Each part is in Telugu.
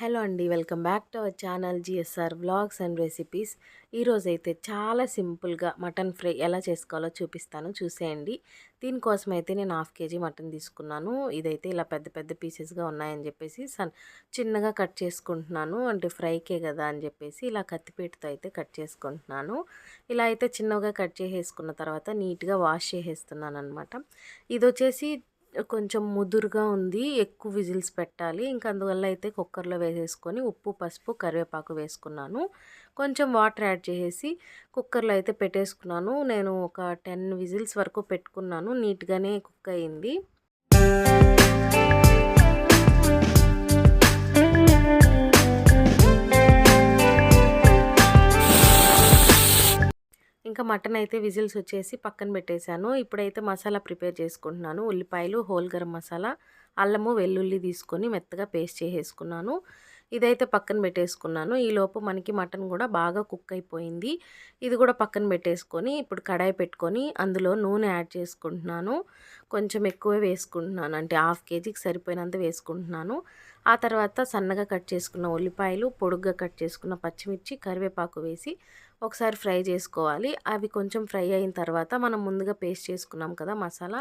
హలో అండి. Welcome back to our channel GSR vlogs and recipes. ఈరోజైతే చాలా సింపుల్గా మటన్ ఫ్రై ఎలా చేసుకోవాలో చూపిస్తాను, చూసేయండి. దీనికోసం అయితే నేను 1/2 kg మటన్ తీసుకున్నాను. ఇదైతే ఇలా పెద్ద పెద్ద పీసెస్గా ఉన్నాయని చెప్పేసి చిన్నగా కట్ చేసుకుంటున్నాను. అంటే ఫ్రైకే కదా అని చెప్పేసి ఇలా కత్తిపీటతో అయితే కట్ చేసుకుంటున్నాను. ఇలా అయితే చిన్నగా కట్ చేసేసుకున్న తర్వాత నీట్గా వాష్ చేసేస్తున్నాను అనమాట. ఇది వచ్చేసి కొంచెం ముదురుగా ఉంది, ఎక్కువ విజిల్స్ పెట్టాలి. ఇంకా అందువల్ల అయితే కుక్కర్లో వేసేసుకొని ఉప్పు, పసుపు, కరివేపాకు వేసుకున్నాను. కొంచెం వాటర్ యాడ్ చేసేసి కుక్కర్లో అయితే పెట్టేసుకున్నాను. నేను ఒక 10 విజిల్స్ వరకు పెట్టుకున్నాను. నీట్గానే కుక్ అయింది. ఇంకా మటన్ అయితే విజిల్స్ వచ్చేసి పక్కన పెట్టేశాను. ఇప్పుడైతే మసాలా ప్రిపేర్ చేసుకుంటున్నాను. ఉల్లిపాయలు, హోల్ గరం మసాలా, అల్లము, వెల్లుల్లి తీసుకొని మెత్తగా పేస్ట్ చేసేసుకున్నాను. ఇదైతే పక్కన పెట్టేసుకున్నాను. ఈలోపు మనకి మటన్ కూడా బాగా కుక్ అయిపోయింది. ఇది కూడా పక్కన పెట్టేసుకొని ఇప్పుడు కడాయి పెట్టుకొని అందులో నూనె యాడ్ చేసుకుంటున్నాను. కొంచెం ఎక్కువే వేసుకుంటున్నాను, అంటే 1/2 kgకి సరిపోయినంత వేసుకుంటున్నాను. ఆ తర్వాత సన్నగా కట్ చేసుకున్న ఉల్లిపాయలు, పొడుగ్గా కట్ చేసుకున్న పచ్చిమిర్చి, కరివేపాకు వేసి ఒకసారి ఫ్రై చేసుకోవాలి. అవి కొంచెం ఫ్రై అయిన తర్వాత మనం ముందుగా పేస్ట్ చేసుకున్నాం కదా మసాలా,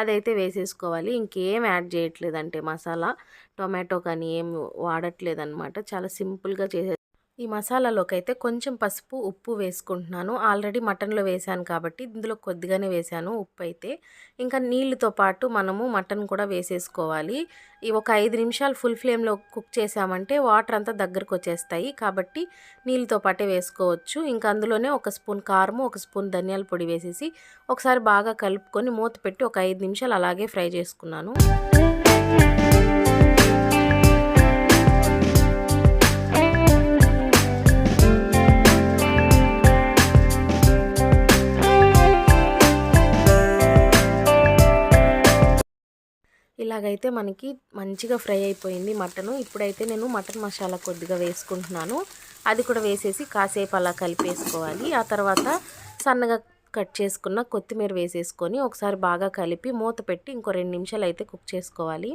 అదైతే వేసేసుకోవాలి. ఇంకేం యాడ్ చేయట్లేదంటే మసాలా, టొమాటో కానీ ఏం వాడట్లేదన్నమాట. చాలా సింపుల్గా ఈ మసాలాలోకి అయితే కొంచెం పసుపు, ఉప్పు వేసుకుంటున్నాను. ఆల్రెడీ మటన్లో వేసాను కాబట్టి ఇందులో కొద్దిగానే వేసాను ఉప్పు అయితే. ఇంకా నీళ్ళతో పాటు మనము మటన్ కూడా వేసేసుకోవాలి. ఈ ఒక 5 నిమిషాలు ఫుల్ ఫ్లేమ్లో కుక్ చేసామంటే వాటర్ అంతా దగ్గరకు వచ్చేస్తాయి. కాబట్టి నీళ్ళతో పాటే వేసుకోవచ్చు. ఇంకా అందులోనే ఒక స్పూన్ కారము, ఒక స్పూన్ ధనియాల పొడి వేసేసి ఒకసారి బాగా కలుపుకొని మూత పెట్టి ఒక 5 నిమిషాలు అలాగే ఫ్రై చేసుకున్నాను. ఇలాగైతే మనకి మంచిగా ఫ్రై అయిపోయింది మటను. ఇప్పుడైతే నేను మటన్ మసాలా కొద్దిగా వేసుకుంటున్నాను. అది కూడా వేసేసి కాసేపు అలా కలిపేసుకోవాలి. ఆ తర్వాత సన్నగా కట్ చేసుకున్న కొత్తిమీర వేసేసుకొని ఒకసారి బాగా కలిపి మూత పెట్టి ఇంకో 2 నిమిషాలు అయితే కుక్ చేసుకోవాలి.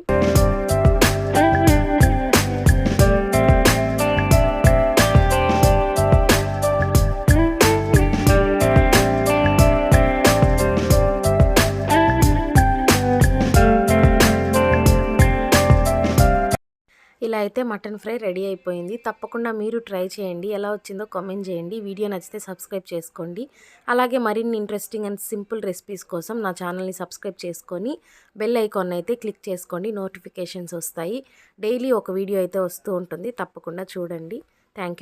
ఇలా అయితే మటన్ ఫ్రై రెడీ అయిపోయింది. తప్పకుండా మీరు ట్రై చేయండి. ఎలా వచ్చిందో కామెంట్ చేయండి. వీడియో నచ్చితే సబ్స్క్రైబ్ చేసుకోండి. అలాగే మరిన్ని ఇంట్రెస్టింగ్ అండ్ సింపుల్ రెసిపీస్ కోసం నా ఛానల్ని సబ్స్క్రైబ్ చేసుకొని బెల్ ఐకాన్ అయితే క్లిక్ చేసుకోండి. నోటిఫికేషన్స్ వస్తాయి. డైలీ ఒక వీడియో అయితే వస్తూ ఉంటుంది. తప్పకుండా చూడండి. Thank you.